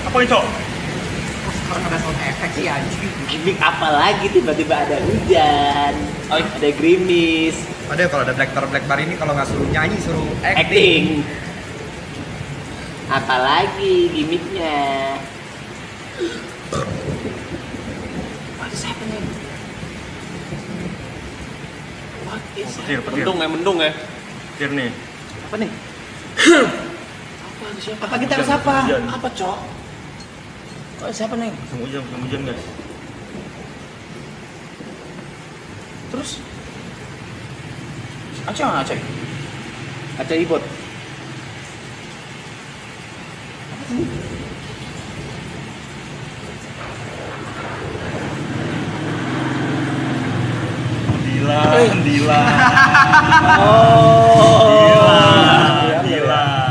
Apa itu? Sekarang ada sound effect sih anjing. Gimik apa lagi tiba-tiba ada hujan, ada gerimis, Ada kalau ada Black Bar ini kalau nggak suruh nyanyi suruh acting. Apalagi gimiknya? What's happening? What is Petir. Mendung ya. Petir nih. apa nih? Apa siapa? Apa kita harus apa? Hujan. Apa cok? Oh, siapa nih? Musim hujan guys. Terus? Aceh mana Aceh? Aceh ibot. Dila.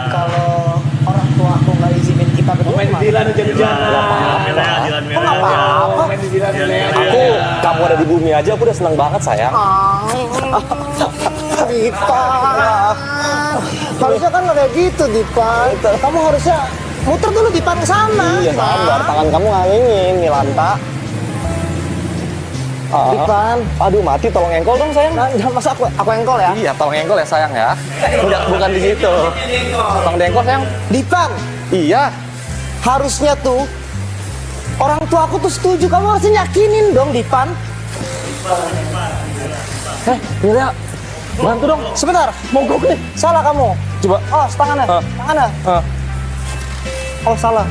Kalau orang tua aku nggak izinin kita ke Main rumah. Dilan hujan-hujanan. Dilan Kok nggak apa-apa? Main di Dilan Aku, kamu ada di bumi aja, aku udah senang banget sayang. Dipa. Harusnya kan nggak kayak gitu, Dipa. Kamu harusnya muter dulu Dipa ke sana. Iya sabar, tangan kamu ngalingin, Milanta. Dipan. Aduh mati, tolong engkol dong sayang. Nah, masa aku engkol ya? Iya, tolong engkol ya sayang ya. Enggak, bukan di situ. Tolong diengkol sayang. Dipan, Iya. harusnya tuh orang tua aku tuh setuju. Kamu harusnya yakinin dong, Dipan. Mila, bantu dong. Sebentar, mogok nih. Salah kamu. Coba. Oh, tangannya. Tangannya. Oh, salah.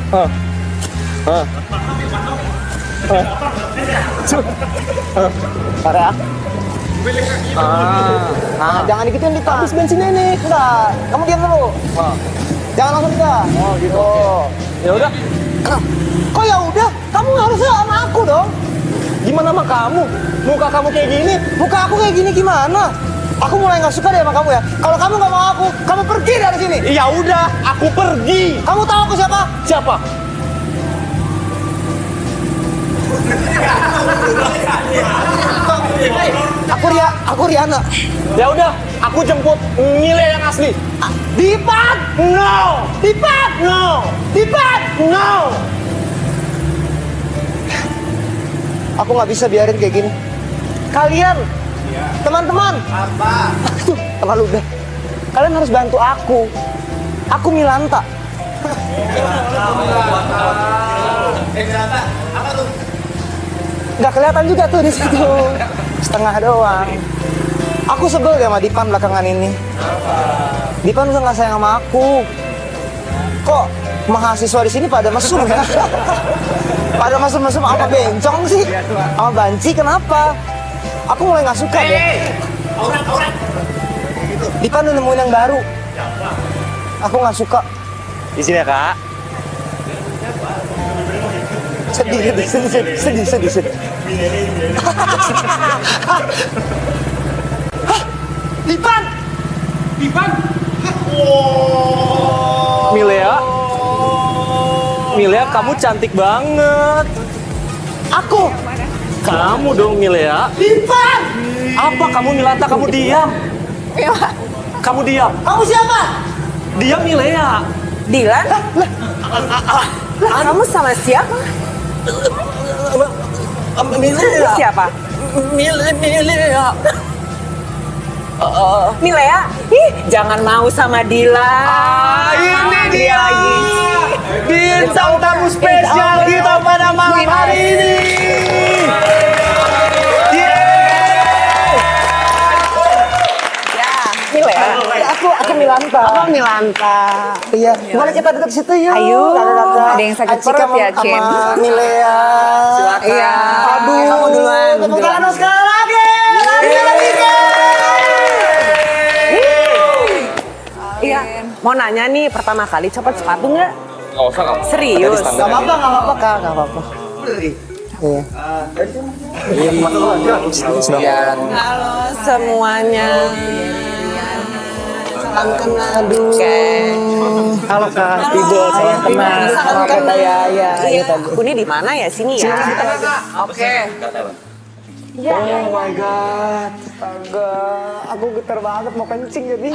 Bentar ya. Nah, jangan digituin Dipa. Habis bensinnya ini. Enggak, kamu diam dulu. Jangan langsung nikah. Oh, gitu. Ya udah. Kok ya udah? Kamu harusnya sama aku dong. Gimana sama kamu? Muka kamu kayak gini. Muka aku kayak gini gimana? Aku mulai nggak suka deh sama kamu ya. Kalau kamu nggak mau aku, kamu pergi dari sini. Ya udah, aku pergi. Kamu tahu aku siapa? Siapa? Aku Riana. Ya udah, aku jemput Mile yang asli. Dipan! No. Dipan! No. Dipan! No. Aku nggak bisa biarin kayak gini. Kalian, teman-teman. Apa? Terlalu deh. Kalian harus bantu aku. Aku Milanta. Nggak kelihatan juga tuh di situ. Setengah doang. Aku sebel deh sama Dipan belakangan ini. Dipan udah nggak sayang sama aku. Kok mahasiswa di sini pada mesum ya? Pada mesum-mesum apa bencong sih? Sama banci kenapa? Aku mulai nggak suka deh. Dipan udah nemuin yang baru. Aku nggak suka. Izin ya kak. Sedih. Hah? Dipan! Milea, kamu cantik banget. Aku! Kamu dong Milea. Dipan! Apa kamu Milanta? Kamu diam. Kamu diam. Kamu siapa? Diam Milea. Dilan? Kamu sama siapa? Milea. Siapa? Milea. Milea? Ih, jangan mau sama Dilan. Ini dia lagi. Bintang tamu spesial kita pada malam hari ini. Milea. Aku Milanta. Abang Milanta. Iya, boleh kita duduk situ yuk. Ayo. Dada-dada. Ada yang sakit Acika perut ya, Cin? sama Milea. Iya. Aduh. Kamu duluan. Tepuk tangan dong sekali lagi. Lagi. Iya. Mau nanya nih, pertama kali copot sepatu nggak? Nggak usah kamu. Serius? Gak apa-apa Kak, gak apa-apa. Iya. Halo semuanya. Salam kenal. Aduh. Oke. Halo Kak. Ibu, Salam kenal. Salam kenal. Ya. Iya. Aku ini di mana ya? Sini ya. Oke. Oh my god. Astaga, aku getar banget mau kencing jadi.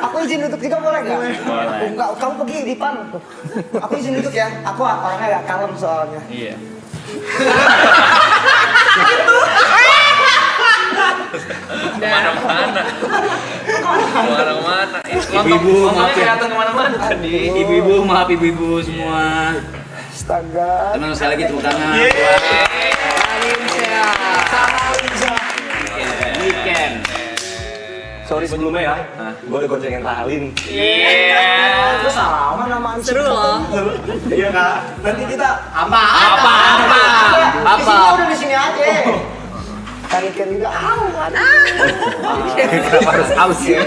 Aku izin duduk juga boleh nggak? Enggak, kamu pergi di depan. Aku izin duduk ya. Aku orangnya agak kalem soalnya. Iya. Kemana-mana. Kemana-mana. Ibu-ibu maaf ya. Kemana-mana tadi. Ibu-ibu maaf ibu-ibu semua. Astaga. Teman sekali lagi tepuk tangan. Weekend. Sorry sebelumnya ya. Gue udah goncengin Ralin. Terus salaman sama Seru loh. Iya kak. Nanti kita Apa? Di sini udah di sini aja. Tarikan juga. Kenapa harus aus ya?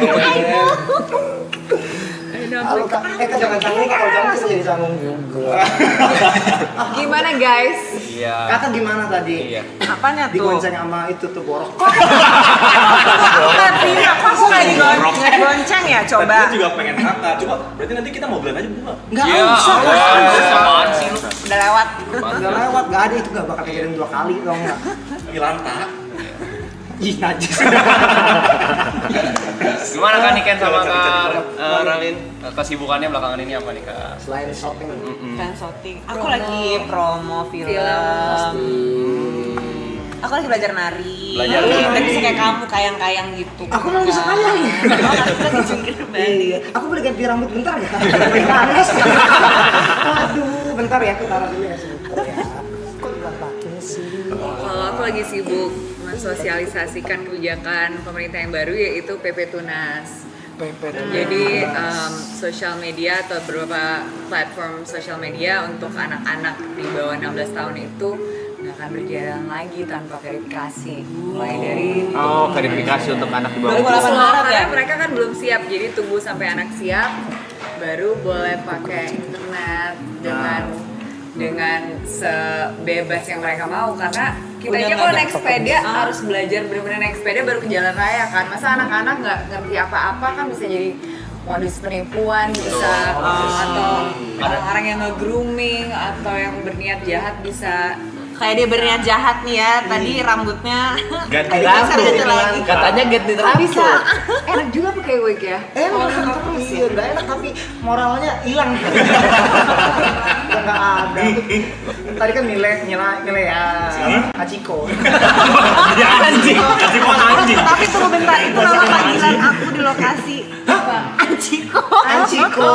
Halo kak, kak jangan canggung kak, kalau canggung bisa jadi canggung juga. Gimana guys? Iya. Kakak gimana tadi? Apanya tuh? Digonceng sama itu tuh borok. Kok aku nggak digonceng ya? Coba. Gue juga pengen kakak. Coba berarti nanti kita mau bilang aja bukan? Enggak usah. Apaan sih lu? Udah lewat. Udah lewat, gak ada itu gak bakal kejadian 2 kali tau nggak? Ilanta. Ih najis. Gimana kan Niken sama Kak Ralin? Kesibukannya belakangan ini apa nih Kak? Selain shopping. Kan shooting. Aku lagi promo film. Aku lagi belajar nari. Belajar Tapi nari. bisa kayak kamu kayang-kayang gitu. Aku mau bisa kayang ya. Aku lagi jungkir balik. Iya, aku boleh ganti rambut bentar ya? Panas. Aduh, bentar ya, aku taruh dulu ya sebentar ya. Kok dilantakin sih? Kalau aku lagi sibuk mensosialisasikan kebijakan pemerintah yang baru yaitu PP Tunas. Jadi sosial media atau beberapa platform sosial media untuk anak-anak di bawah 16 tahun itu nggak akan berjalan lagi tanpa verifikasi. Mulai dari Verifikasi untuk anak di bawah. 2008 Maret ya? karena mereka kan belum siap, jadi tunggu sampai anak siap baru boleh pakai internet dengan sebebas yang mereka mau, karena kita aja kalau naik sepeda harus belajar benar-benar naik sepeda baru ke jalan raya kan. Masa anak-anak nggak ngerti apa-apa kan bisa jadi modus penipuan bisa, atau orang-orang yang nge-grooming atau yang berniat jahat bisa. Kayak dia berniat jahat nih ya, tadi rambutnya Ganti digeser rambut. gitu lagi. Katanya ganti rambut. Bisa enak juga pakai wig ya. Emang iya nggak enak tapi moralnya hilang. Nggak ada. Tadi kan nilai ya. Hachiko. Anjing. Anjing mana anjing? Tapi tunggu bentar, itu nama panggilan aku di lokasi. Apa? Anjiko. Hachiko.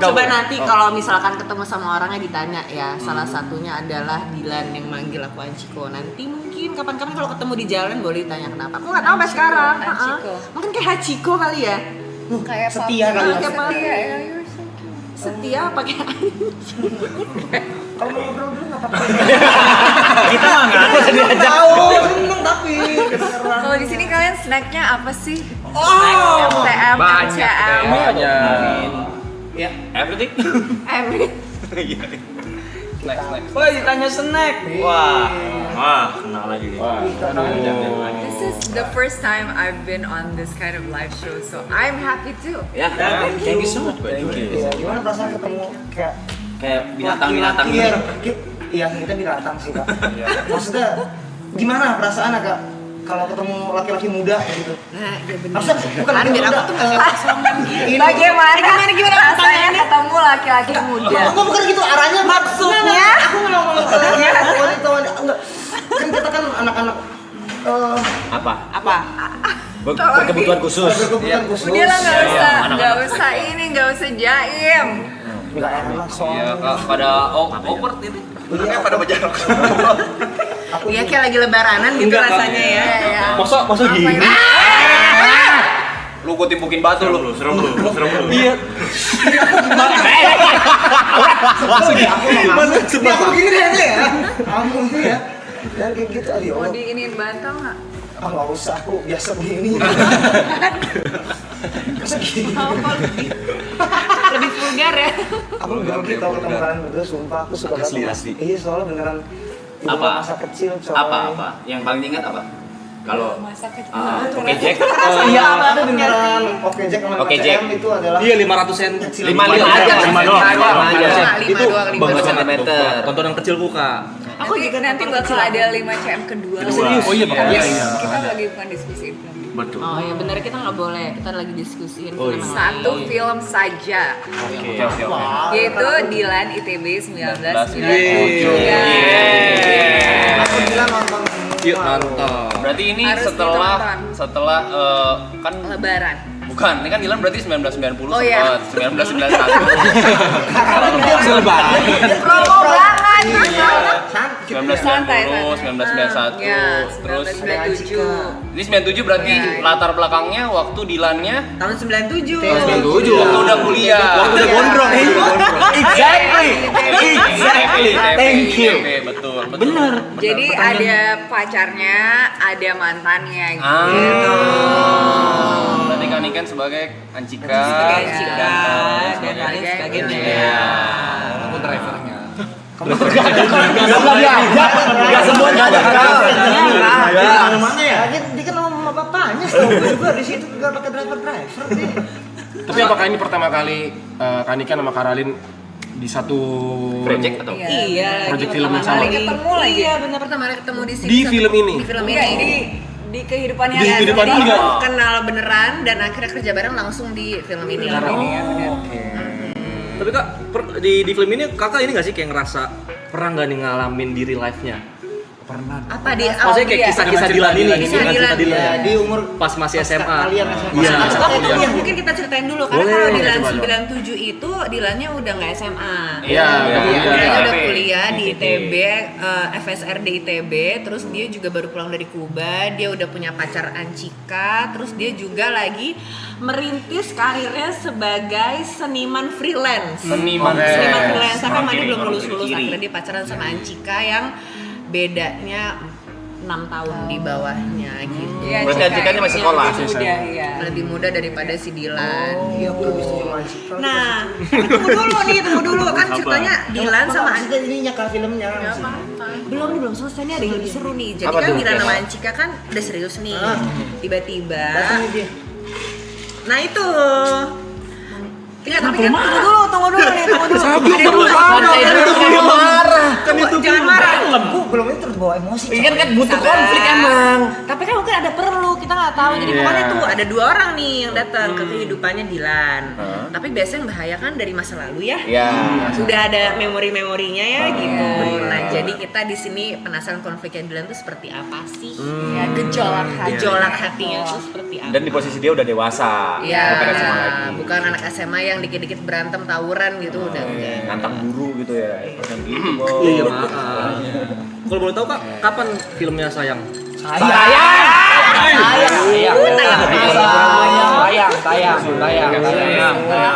Coba nanti kalau misalkan ketemu sama orangnya ditanya ya, salah satunya adalah Dilan yang manggil aku Anjiko. Nanti mungkin kapan-kapan kalau ketemu di jalan boleh ditanya kenapa. Aku nggak tahu sampai sekarang. Hachiko. Mungkin kayak Hachiko kali ya. Kayak Setia kali ya. Setia ya. Setia pakai Kalau mau ngobrol dulu nggak apa-apa. Kita nggak ada diajak. Tahu, seneng tapi. Kalau di sini kalian snacknya apa sih? MTM, Banyak. MCM. Ya. Everything? Next. Wah, ditanya snack. Wah. Wah, kenal lagi nih. This is the first time I've been on this kind of live show, so I'm happy too. Ya, thank you so much. Iya, gimana perasaan ketemu Kayak binatang-binatang Iya, ini. iya kita binatang sih kak. Maksudnya gimana perasaan kak kalau ketemu laki-laki muda gitu? Nah, ya bener. Maksudnya bukan laki muda. Ini Bagaimana rasanya ketemu laki-laki muda? Aku bukan gitu arahnya. Maksudnya? Aku nggak ngomong wanita enggak. Kan kita kan anak-anak Apa? Berkebutuhan khusus. berkebutuhan khusus. Udah lah, nggak usah ini, nggak usah jaim. Nggak enak Iya, soalnya. Kak, pada awkward ini. Iya, pada berjarak. Iya kayak lagi lebaranan gitu rasanya ya. Iya. Masa gini? Lu gua timpukin batu lu. Serem lu. Iya. Aku gini deh ya. Kamu ini ya. Dan kayak gitu ayo. Mau diinin bantal nggak? Ah nggak usah, aku biasa begini. Masa gini? Lebih vulgar ya. Aku grogi tau ketemu kalian berdua, sumpah aku suka banget. Asli. Iya soalnya beneran Apa? masa kecil coy. Apa? Yang paling ingat apa? Kalau masa kecil. Oke Jack. Iya, ada beneran. Oke Jack sama Oke, Jack. itu adalah Iya 500 sen. 5 aja. 5 doang. Itu 5 bangga doang. sentimeter. Tontonan kecilku Kak. Aku juga nanti bakal ada 5 CM kedua. Serius? Oh iya, makanya. Kita lagi bukan diskusi film. Betul. Oh ya bener, kita nggak boleh, kita lagi diskusiin Oh, film iya. yang Satu lain. film saja, Oke. yaitu Dilan ITB 1997. aku bilang nonton Yuk nonton. Berarti ini Harus setelah kan Lebaran. bukan, ini kan Dilan berarti 1990 Oh, iya. 1991. Bisa lebaran. Promo banget. 1990, 1991, Ya, terus 1997. ini 97 berarti Ya. latar belakangnya waktu Dilannya Tahun 97. waktu udah kuliah. Waktu udah gondrong. Exactly. Thank you. Betul. Bener. Jadi ada pacarnya, ada mantannya Ah. gitu. Berarti kan Niken sebagai Ancika. Sebagai Ancika dan sebagai Alin sebagai Iya. Mia. Aku drivernya. Gak diajak, gak semua gak ada mana ya? Dia kan sama bapaknya, setahu gue juga di situ gak pakai driver deh. Tapi apakah ini pertama kali Kanikan sama Karalin di satu Project atau? Iya, Project lagi film yang pertama sama. kali Ketemu lagi. Iya, benar pertama kali ketemu di sini. Di film ini? Di film Iya, ini. di kehidupannya Di Ren. kehidupan Jadi, juga. Kenal beneran dan akhirnya kerja bareng langsung di film ini. ya, benar. Tapi Kak, di film ini Kakak ini nggak sih kayak ngerasa pernah nggak nih ngalamin di real life-nya? Apa di Maksudnya kayak kisah-kisah Dilan ini, Kisah Dilan. ya. Di umur Pas masih SMA. kalian SMA. Iya. Iya, mungkin kita ceritain dulu karena Boleh. kalau Dilan Coba, 97 itu Dilannya udah nggak SMA. Iya, Dia udah ITB. kuliah di ITB, FSR di ITB, terus dia juga baru pulang dari Kuba, dia udah punya pacar Ancika, terus dia juga lagi merintis karirnya sebagai seniman freelance. Seniman Seniman freelance, tapi emang dia Kiri, belum lulus-lulus, kiri. akhirnya dia pacaran sama Ancika yang bedanya 6 tahun di bawahnya gitu. Iya, Berarti Ancikanya masih sekolah. Lebih muda, iya. Lebih muda daripada si Dilan gitu. Oh. Nah, tapi tunggu dulu kan ceritanya Dilan sama Ancika ini nyakal filmnya. belum selesai nih, ada yang lebih seru nih. Jadi Apa kan tuh? Dilan sama Ancika kan udah serius nih. Tiba-tiba nah itu tapi kan tunggu dulu nih. Kan itu Jangan marah. Belum itu terus bawa emosi. Kan butuh Sabar. konflik emang. Tapi kan mungkin ada perlu, kita nggak tahu. Jadi pokoknya tuh ada 2 orang nih yang datang ke kehidupannya Dilan. Tapi biasanya yang bahaya kan dari masa lalu ya. Ya. Sudah ada memori-memorinya ya gitu. Nah, jadi kita di sini penasaran konfliknya Dilan tuh seperti apa sih? Ya, gejolak hati. Gejolak hatinya tuh seperti apa? Dan di posisi dia udah dewasa. Ya, Bukan SMA lagi. bukan anak SMA yang dikit-dikit berantem tawuran gitu udah enggak. Nantang guru gitu ya. Macam gitu, Bos. Iya, maaf. Kalau boleh tahu Kak, kapan filmnya sayang?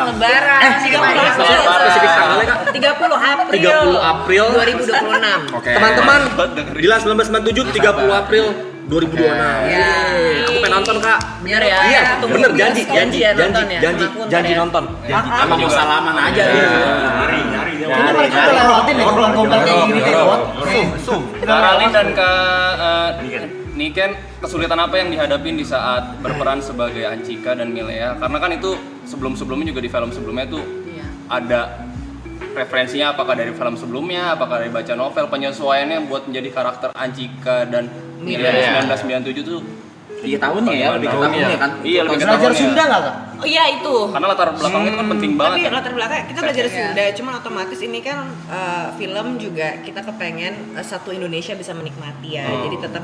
Lebaran. Spesifik tanggalnya Kak? 30 April 30 April 2026. Oke. Teman-teman, Dilan 1997 30 April 2026. Ya. Aku pengen nonton Kak. Bener ya? Iya, Tunggu bener bioskop janji ya, nonton ya, janji sama aku ntar janji ya. nonton. Janji. Emang mau salaman aja dia. Ini mereka udah lewatin deh gombal-gombal kayak gini deh. Karalin dan Niken, kesulitan apa yang dihadapin di saat berperan sebagai Ancika dan Milea? Karena kan itu sebelum-sebelumnya juga di film sebelumnya tuh Iya. ada referensinya, apakah dari film sebelumnya, apakah dari baca novel, penyesuaiannya buat menjadi karakter Ancika dan Milea di 1997 tuh. Iya tahunnya ya, lebih ke tahunnya kan. Iya, lebih ke Belajar tahunnya. Sunda nggak Kak? Oh iya itu. Karena latar belakangnya itu kan penting banget. Tapi kan. latar belakang kita belajar Iya. Sunda, cuman otomatis ini kan film juga kita kepengen satu Indonesia bisa menikmati ya. Jadi tetap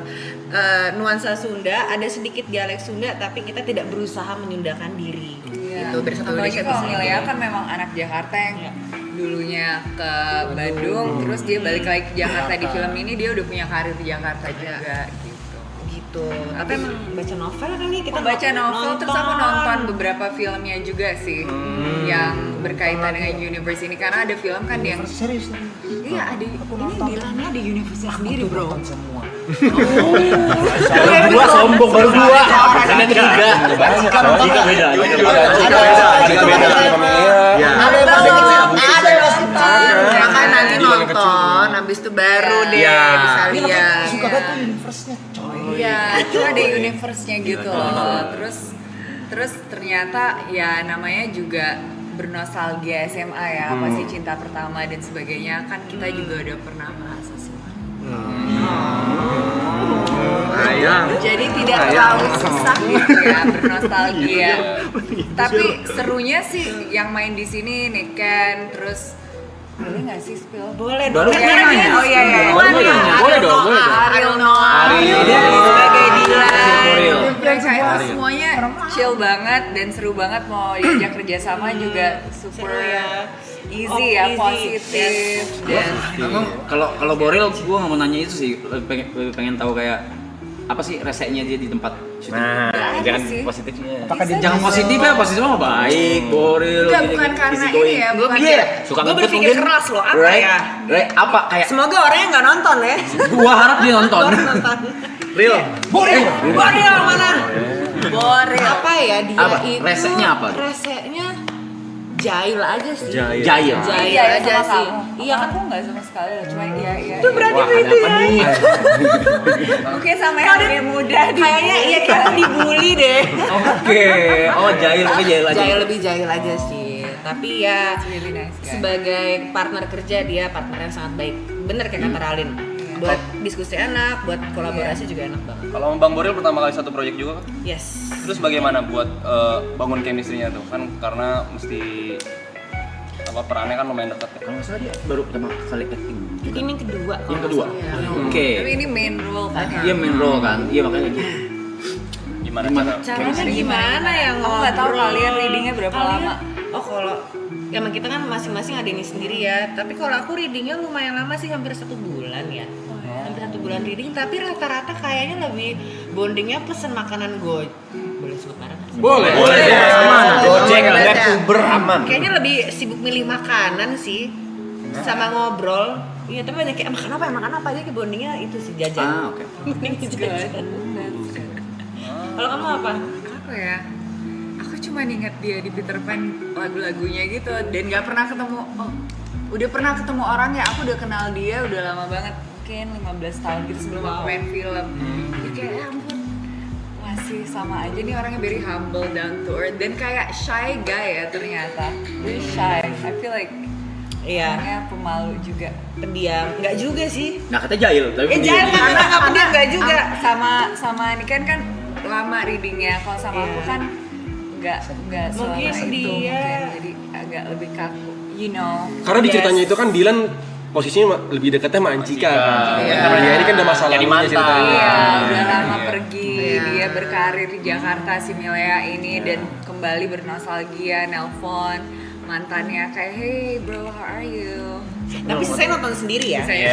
nuansa Sunda, ada sedikit dialek Sunda, tapi kita tidak berusaha menyundakan diri. Gitu, biar satu Apalagi Indonesia kalau bisa. Milea kan memang anak Jakarta yang dulunya ke Bandung, terus dia balik lagi ke Jakarta di film ini dia udah punya karir di Jakarta juga gitu. Gitu. Tapi emang baca novel kan nih kita Baca novel terus aku nonton beberapa filmnya juga sih yang berkaitan dengan universe ini karena ada film kan yang Serius nih. iya ada ini Dilannya di universe sendiri bro. Semua. Baru dua sombong, baru dua. Ada tiga. Jika beda. Ada yang pasti ada yang pasti. Makanya nanti nonton, habis itu baru deh Iya. bisa lihat. Suka banget tuh universe-nya coy. Iya, itu ada universe-nya gitu loh. Terus ternyata ya namanya juga bernostalgia SMA ya, pasti cinta pertama dan sebagainya kan kita juga udah pernah merasa sih. Jadi tidak terlalu susah gitu ya bernostalgia. Tapi serunya sih yang main di sini Niken, terus boleh nggak sih spill? Boleh Baru dong. oh iya. Boleh dong. Ariel Noah, sebagai Dylan. Mereka itu semuanya chill banget dan seru banget, mau diajak kerjasama juga super easy ya, positif. Dan Kalau Boril, gue nggak mau nanya itu sih, lebih pengen tahu kayak apa sih resenya dia di tempat syuting. Nggak ada Jangan sih. positifnya. Bisa Jangan bisa. positif ya, positif mah baik, Boril. Enggak, gini, bukan gini, karena easy ini going. ya, bukan Suka Gue ngebut berpikir mungkin. keras loh, apa Right? ya? Right? Apa kayak? Semoga orangnya nggak nonton ya. Gua harap dia nonton. Real. Boril mana? Boril. Apa ya dia Apa? itu? Resenya apa? Resenya jahil aja sih. Jahil. Jahil Iya, aja sama sih. kamu. Iya kan? Aku nggak sama sekali, cuma iya. Itu berarti Wah, ada itu apa ya. nih? Mungkin sama yang lebih muda Kayaknya iya kita dibully deh. Oke. Oh, jahil tapi jahil aja. Lebih jahil aja sih. Tapi ya really nice guy. sebagai partner kerja dia partner yang sangat baik. Bener kayak kata Ralin. Buat diskusi enak, buat kolaborasi juga enak banget. Kalau Bang Boril pertama kali satu proyek juga kan? Yes. Terus bagaimana buat bangun chemistry-nya tuh? Kan karena mesti apa perannya kan lumayan dekat ya. Kalau nggak salah dia baru pertama kali acting. Ini yang kedua. kalau Yang kedua. nggak salah ya. Oke. Tapi ini main role kan ya. Dia main role kan. Iya makanya gitu. Gimana Gimana? cara? Caranya gimana ya Aku nggak tahu ngobrol? kalian readingnya berapa lama. Oh kalau ya emang kita kan masing-masing ada ini sendiri ya. Tapi kalau aku readingnya lumayan lama sih, hampir 1 bulan ya. Hampir 1 bulan reading. Tapi rata-rata kayaknya lebih bondingnya pesen makanan boleh sebut merek nggak sih? Boleh. Aman. Gojek, Boleh, Grab, ya. Uber aman. Kayaknya lebih sibuk milih makanan sih sama ngobrol. Iya tapi banyak kayak makan apa aja, kayak bondingnya itu sih jajan. Ah, oke. Bonding jajan. Kalau kamu apa? Apa ya? Aku cuma ingat dia di Peter Pan lagu-lagunya gitu dan nggak pernah ketemu. Oh, udah pernah ketemu orangnya. Aku udah kenal dia udah lama banget, mungkin 15 tahun gitu sebelum aku main film. Jadi kayak ya ampun, masih sama aja nih orangnya, very humble, down to earth dan kayak shy guy ya ternyata. Very shy. I feel like Iya, orangnya pemalu juga. pendiam. Enggak juga sih. Nah, kata jahil tapi Jangan nggak pendiam enggak juga. Sama Niken kan lama readingnya, kalau sama aku kan nggak selama Mungkin itu dia- mungkin jadi agak lebih kaku, you know. Karena di ceritanya itu kan Dylan posisinya lebih dekatnya sama Ancika. Iya. Karena dia ini kan udah masalah Jadi lalunya mantan. ceritanya. Iya, udah Iya. lama pergi, dia berkarir di Jakarta si Milea ini dan kembali bernostalgia, nelpon mantannya kayak hey bro how are you. Tapi saya nonton sendiri ya. Iya.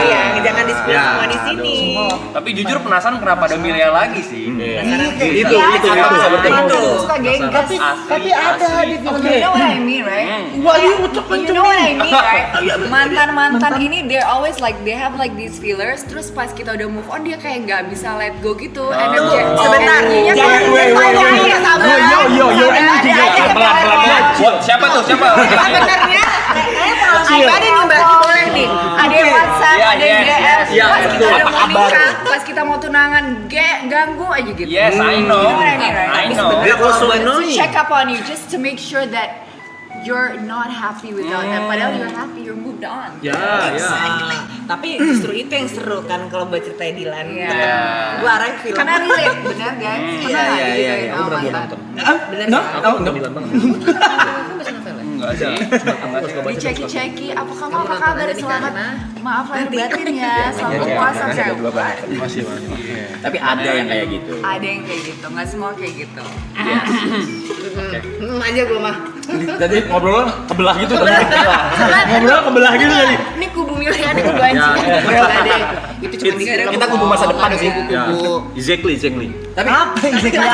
Iya, jangan diskusi semua di sini. Tapi jujur penasaran kenapa ada Milea lagi sih? itu Suka genggas. Tapi ada di You know what I mean, right? You know what I mean, right? Mantan-mantan ini they're always like they have like these feelers. Terus pas kita udah move on dia kayak nggak bisa let go gitu. Sebentar. Energinya Siapa tuh? Siapa? Sebenarnya kayaknya pengalaman ada nih Mbak, boleh nih. Ada yang WhatsApp, Iya, ada yang yes, DM. yes, yes. Pas kita udah Apa mau kabar? nikah, pas kita mau tunangan, ganggu aja gitu. Yes, I know. You know what I mean, right? I know. Sebenarnya kalau buat To check up on you just to make sure that you're not happy without them. Padahal you're happy, you're moved on. Ya. Tapi justru itu yang seru kan kalau buat cerita Dylan. Iya. Gua arang film. Karena relate, benar guys? Pernah nggak digituin sama mantan? Bener. Enggak sih. Diceki-ceki, apa kamu apa kabar, selamat maaf lahir batin ya, selamat puasa kayak Masih. Tapi ada yang kayak gitu. ada yang kayak gitu, nggak semua kayak gitu. Aja gua mah. Tadi ngobrol kebelah gitu tadi. Ngobrol kebelah gitu tadi. Ini kubu Milea, ini kubu Anji. Enggak deh. Itu cuma di film. Kita kubu masa depan sih. Exactly. Tapi Dengan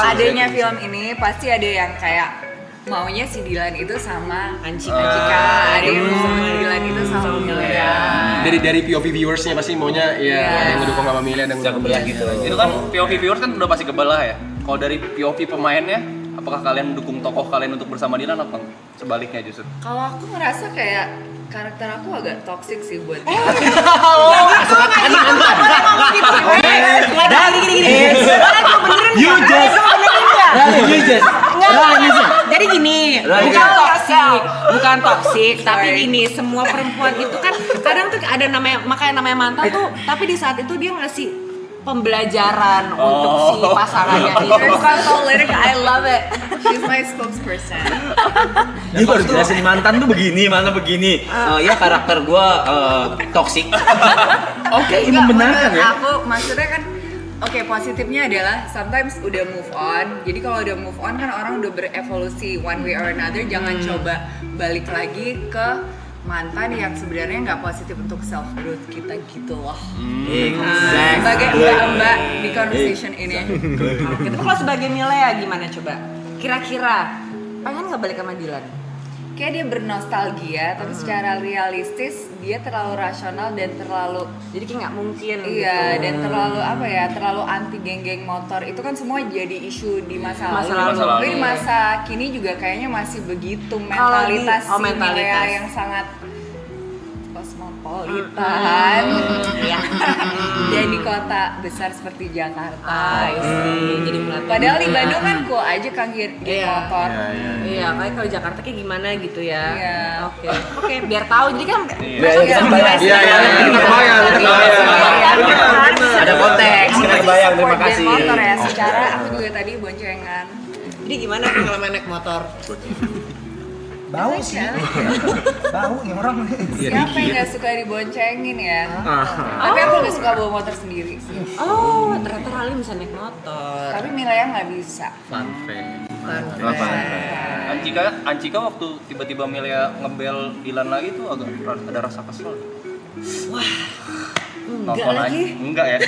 adanya film ini pasti ada yang kayak maunya si Dylan itu sama Ancika, ada yang mau Dylan itu sama Milea. Dari POV viewersnya pasti maunya ya ada yang ngedukung sama Milea dan kebelah gitu. Itu kan POV viewers kan udah pasti kebelah ya. Kalau dari POV pemainnya, apakah kalian mendukung tokoh kalian untuk bersama Dylan apa sebaliknya justru? Kalau aku ngerasa kayak karakter aku agak toxic sih buat Jadi gini, bukan toksik, tapi gini, semua perempuan itu kan kadang tuh ada namanya mantan tuh, tapi di saat itu dia ngasih pembelajaran untuk si pasangannya itu. Bukan toxic, I love it. She's my spokesperson. Dia baru jelasin mantan tuh begini, mantan begini. Ya karakter gua toksik. Oke, ini membenarkan ya. Aku maksudnya kan oke, positifnya adalah sometimes udah move on. Jadi kalau udah move on kan orang udah berevolusi one way or another. Jangan coba balik lagi ke mantan yang sebenarnya nggak positif untuk self growth kita gitu loh. Sebagai mbak-mbak di conversation ini. Gitu. Kalau sebagai Milea gimana coba? Kira-kira pengen nggak balik sama Dylan? Kayak dia bernostalgia, tapi secara realistis dia terlalu rasional dan terlalu Jadi kayak nggak mungkin. iya dan terlalu apa ya, terlalu anti geng-geng motor. Itu kan semua jadi isu di masa lalu. Tapi di masa kini juga kayaknya masih begitu mentalitas si Milea yang sangat kosmopolitan. Dan di kota besar seperti Jakarta. Jadi Padahal di Bandung kan cool aja kan geng motor. Iya, kayak kalau Jakarta kayak gimana gitu ya. Iya. Oke, biar tahu. Jadi kan Ada konteks, kita kebayang, terima kasih. Motor ya, secara aku juga tadi boncengan. Jadi gimana pengalaman naik motor? Bau sih. Bau nih orang. Siapa yang gak suka diboncengin ya? Tapi aku gak suka bawa motor sendiri sih. Oh, ternyata Rali bisa naik motor. Tapi Milea gak bisa. Fun fact. Ancika waktu tiba-tiba Milea ngebel Dylan lagi tuh agak ada rasa kesel. Enggak lagi. Enggak ya.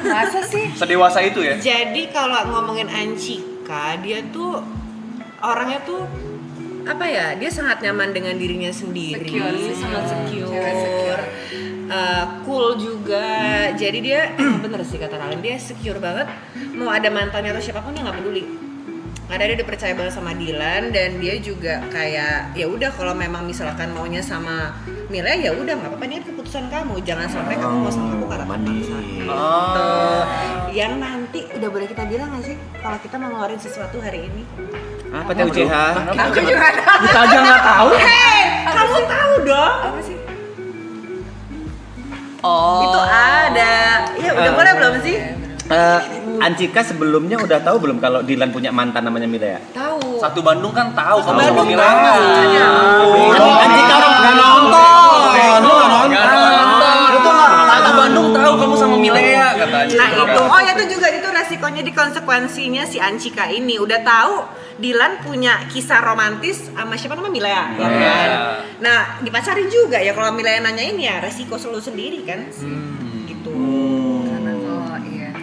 Masa sih? Sedewasa itu ya. Jadi kalau ngomongin Ancika, dia tuh orangnya tuh apa ya? Dia sangat nyaman dengan dirinya sendiri, Secure sih, sangat cewek secure, secure. cool juga. Jadi dia bener sih kata Ralin, dia secure banget. Mau ada mantannya atau siapapun dia nggak peduli. Ada dia udah percaya banget sama Dylan dan dia juga kayak ya udah kalau memang misalkan maunya sama Milea ya udah nggak apa-apa, ini keputusan kamu, jangan sampai kamu mau sama aku karena terpaksa. Yang nanti udah boleh kita bilang nggak sih kalau kita mau ngeluarin sesuatu hari ini? Apa tuh UCH? Aku juga tahu. Kita aja nggak tahu. Kamu tahu dong? Apa sih? Itu ada. Ya udah boleh belum sih? Ancika sebelumnya udah tahu belum kalau Dylan punya mantan namanya Milea? Tahu. Satu Bandung kan tahu kalau sama Bandung Milea. Ancika orang nggak nonton. Satu Bandung tahu kamu sama Milea katanya. Nah itu, oh ya itu juga itu resikonya di konsekuensinya si Ancika ini udah tahu Dylan punya kisah romantis sama siapa namanya Milea, ya kan? Nah dipacarin juga ya kalau Milea nanyain ya resiko selalu sendiri kan, gitu. Karena kalau iya,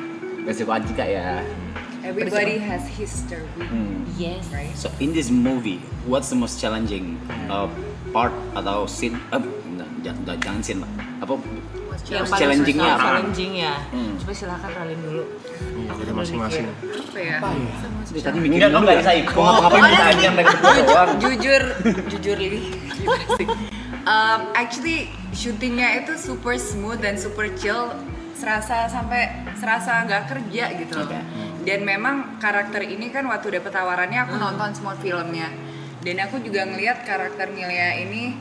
Resiko Ancika ya. everybody has history. Yes. Right? So in this movie, what's the most challenging part atau scene? Jangan scene lah. Apa Yang paling challenging-nya susah, apa? challenging ya. Coba silakan Ralin dulu. Kita masing-masing. Apa ya? Tadi mikir lu nggak bisa ikut. Ngapa-ngapain kita aja yang mereka doang. jujur Li. Actually syutingnya itu super smooth dan super chill, serasa nggak kerja gitu loh. Dan memang karakter ini kan waktu dapet tawarannya aku nonton semua filmnya, dan aku juga ngelihat karakter Milea ini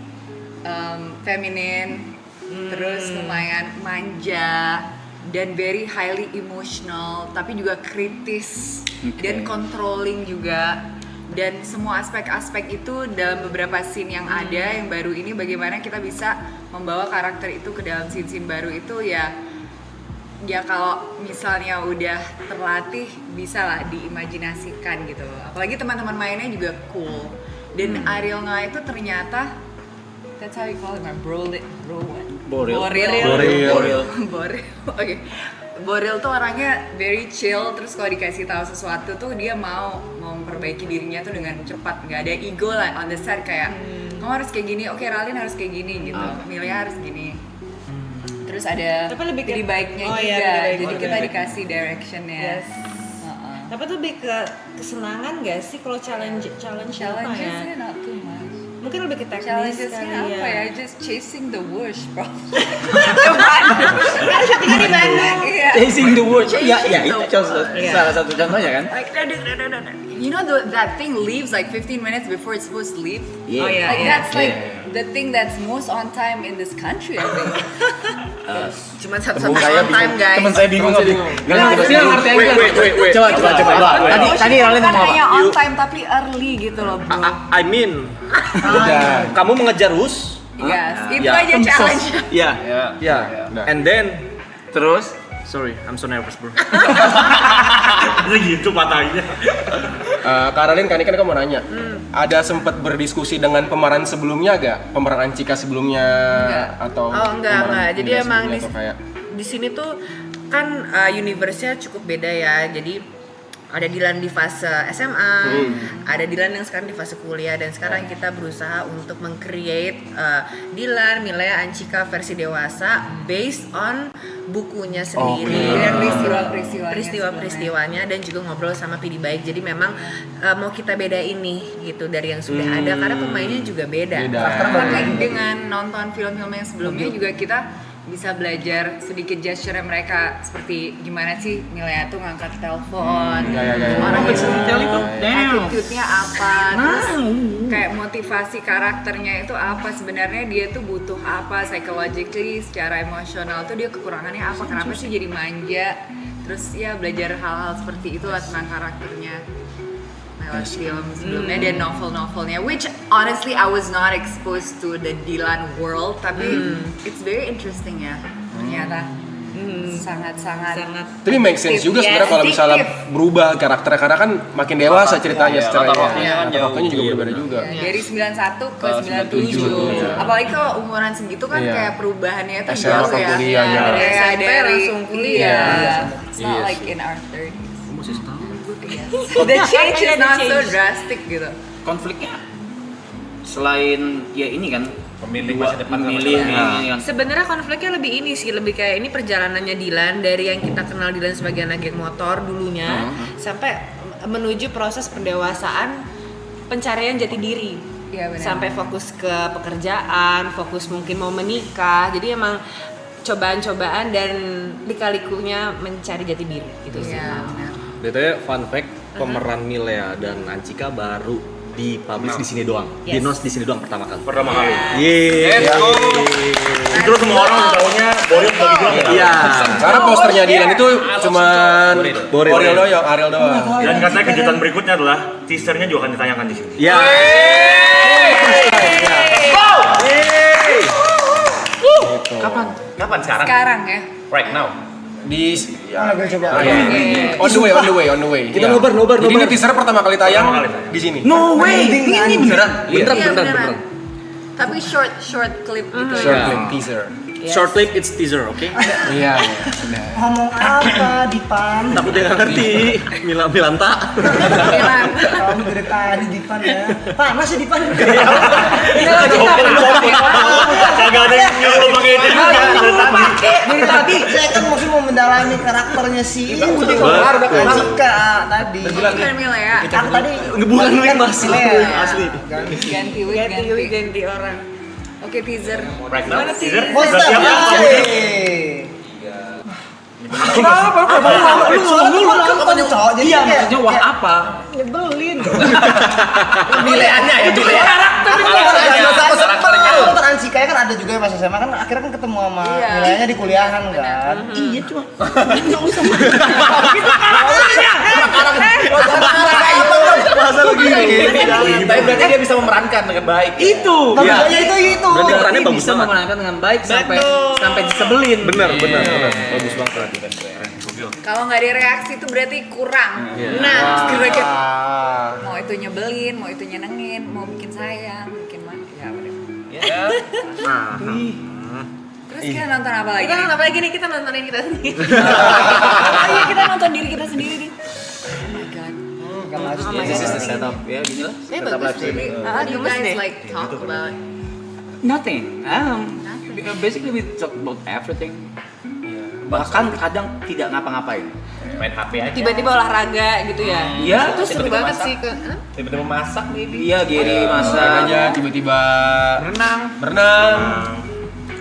feminin, terus lumayan manja dan very highly emotional, tapi juga kritis dan controlling juga. Dan semua aspek-aspek itu dalam beberapa scene yang ada yang baru ini, bagaimana kita bisa membawa karakter itu ke dalam scene-scene baru itu ya kalau misalnya udah terlatih bisa lah diimajinasikan gitu loh. Apalagi teman-teman mainnya juga cool. Dan Ariel Noah itu ternyata that's how you call him, Boril. Oke. Boril tuh orangnya very chill, terus kalau dikasih tahu sesuatu tuh dia mau memperbaiki dirinya tuh dengan cepat, nggak ada ego lah on the set kayak kamu harus kayak gini, oke Ralin harus kayak gini gitu, Milea harus gini. Terus ada pilih baiknya juga, jadi kita dikasih directionnya. Yes. Tapi tuh lebih ke kesenangan gak sih kalau challenge apa ya? Challenges not too much. Mungkin lebih ke teknis Challenges-nya kali apa ya. ya? Just chasing the wish, bro. Kan syutingnya di Bandung. Iya. Chasing the world. Ya, itu Iya. salah satu contohnya kan. Like, you know that thing leaves like 15 minutes before it's supposed to leave? Oh iya, Like iya. that's like the thing that's most on time in this country, I think. Cuma satu-satu on time guys. Temen saya bingung nggak bingung. Wait. Coba. Tadi Ralin Bukan ngomong hanya apa? on time tapi early gitu loh, bro. I mean, kamu mengejar Hus, Yes, itu Ya. aja challenge. Iya. Ya. ya, and then, Terus sorry, I'm so nervous bro. Gitu patahnya. Karalin, kan kamu mau nanya, ada sempat berdiskusi dengan pemeran sebelumnya gak? Pemeran Anchika sebelumnya atau Enggak. pemeran Jadi Dinda emang sebelumnya, atau kayak di sini tuh kan universe-nya cukup beda ya. Jadi ada Dilan di fase SMA, ada Dilan yang sekarang di fase kuliah, dan sekarang kita berusaha untuk meng-create Dilan, Milea, Anchika versi dewasa based on bukunya sendiri dan peristiwa-peristiwanya, dan juga ngobrol sama PD Baik. Jadi memang mau kita beda ini gitu dari yang sudah ada, karena pemainnya juga beda. Tapi dengan nonton film-film yang sebelumnya juga kita bisa belajar sedikit gesture mereka, seperti gimana sih Milea tuh ngangkat telepon, attitude-nya apa, terus kayak motivasi karakternya itu apa, sebenarnya dia tuh butuh apa psychologically, secara emosional tuh dia kekurangannya apa, kenapa sih jadi manja, terus ya belajar hal-hal seperti itu lah tentang karakternya lewat film sebelumnya dan novel-novelnya, which honestly I was not exposed to the Dilan world, tapi it's very interesting ya ternyata. Sangat-sangat. tapi make sense juga sebenarnya kalau misalnya berubah karakternya, karena kan makin dewasa ceritanya secara waktunya juga berbeda juga. Dari 91 ke 97. Apalagi kalau umuran segitu kan Iya. kayak perubahannya itu SMA jauh ke ya. kuliah, ya. Dari SMP langsung kuliah. Iya. It's not Iya like sih. in our 30s. The change is not so drastic gitu. konfliknya selain ya ini kan Pemilih masa depan sama pemilih masa depan. ini kan. Sebenarnya konfliknya lebih ini sih, lebih kayak ini perjalanannya Dilan dari yang kita kenal Dilan sebagai anak geng motor dulunya sampai menuju proses pendewasaan, pencarian jati diri. Iya, benar. Sampai fokus ke pekerjaan, fokus mungkin mau menikah. Jadi emang cobaan-cobaan dan lika-likunya mencari jati diri gitu sih. Iya, benar. Detailnya fun fact, pemeran Milea dan Anchika baru dipublish di sini doang, Yes. di di sini doang pertama kali. Pertama kali. Yeay. Terus semua orang taunya Boril bagi doang. Iya. Karena posternya Dilan itu cuman Boril. Ariel doang. Dan katanya kejutan berikutnya adalah teasernya juga akan ditanyakan di sini. Ya. Kapan sekarang? Sekarang ya. Right now. Di Oke. on the way. Kita Iya. nobar. Jadi ini teaser pertama kali tayang Pertama kali tayang. di sini. No way. Ini beneran. Iya, beneran. Tapi short clip gitu Short ya. clip teaser. Short clip, it's teaser, oke? Iya. Ngomong apa Dipan? Takut dia nggak ngerti. Milanta. Bilang. Kamu dari tadi Dipan ya. Panas ya Dipan. Kagak ada yang nyuruh pakai itu juga dari tadi. Dari tadi saya kan masih mau mendalami karakternya si ini Anchika tadi. Bukan Milea. Aku tadi Bukan lu yang bahas. asli. Ganti wig, ganti orang. Oke, teaser. Right now. Teaser. Monster. Udah siap ya? Lu nonton cowok jadi Iya, kayak maksudnya wah apa? nyebelin. Pilihannya ya, Nonton Anchika kan ada juga yang pas SMA kan akhirnya kan ketemu sama Mileanya di kuliahan kan. Iya cuma enggak usah. Masa begini. Tapi berarti dia bisa memerankan dengan baik. Itu. Iya. Itu. Berarti perannya Dia bagus bisa banget. memerankan dengan baik sampai disebelin. Bener. Bagus banget. Kalau nggak ada reaksi itu berarti kurang. Nah, kira-kira mau itu nyebelin, mau itu nyenengin, mau bikin sayang, bikin mana? Ya udah. Terus kita nonton apa lagi? Kita nonton apa lagi nih? Kita nontonin kita sendiri. Oh iya, kita nonton diri kita sendiri nih. Oh my god. This is the setup ya, gini lah. Setup live streaming. What do you guys like talk about? Nothing. Basically we talk about everything. Bahkan kadang tidak ngapa-ngapain. main HP aja. Tiba-tiba olahraga gitu ya. Iya, Itu seru tiba-tiba banget masak. sih. Tiba-tiba masak maybe. Iya, Gary Main masa. aja tiba-tiba Berenang. berenang.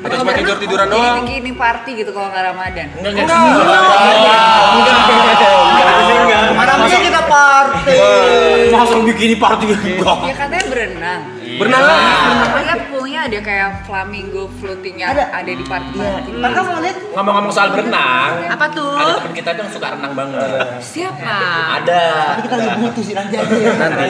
Atau cuma tidur-tiduran doang. Gini party gitu kalau nggak Ramadan. Enggak. Mana kita party. Masa bikini party enggak. Ya katanya berenang. Berenang lah. Makanya poolnya ada kayak flamingo floating yang ada di party-party. Kakak mau lihat? Ngomong-ngomong soal berenang, Apa tuh? ada teman kita tuh yang suka renang banget. Siapa? Ada. Kita lagi butuh sih nanti aja.